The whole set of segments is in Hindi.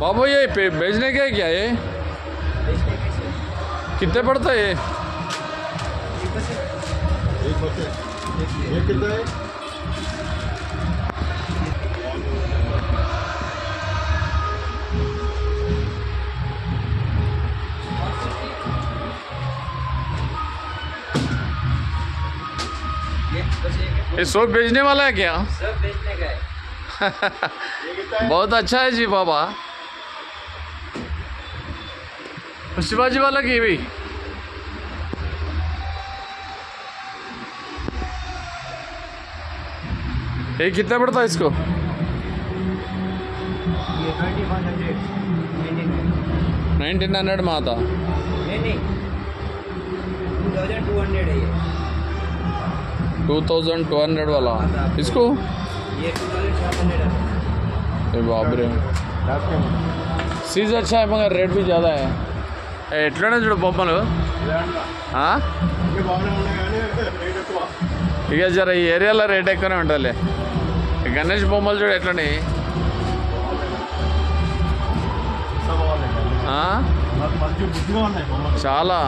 बाबू ये बेचने का है क्या ये? कितने पड़ता है ये? ये कितना है? ये सब बेचने वाला है क्या? सब बेचने का है। बहुत अच्छा है जी बाबा। शिवाजी वाला की भी ये कितना पड़ता है इसको? ये 2100 1900 में आता। नहीं 2200 है ये। 2200 वाला इसको ये 2700 है। ఏ బాబరే సీజ్ अच्छा है मगर रेट भी ज़्यादा है ఎట్లనే చూడు బొమ్మలు ఇక జర ఈ ఏరియాలో రేట్ ఎక్కువనే ఉంటుందిలే గణేష్ బొమ్మలు చూడు ఎట్లనే చాలా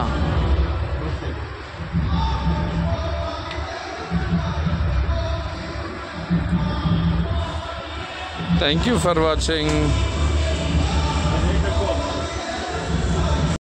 Thank you for watching.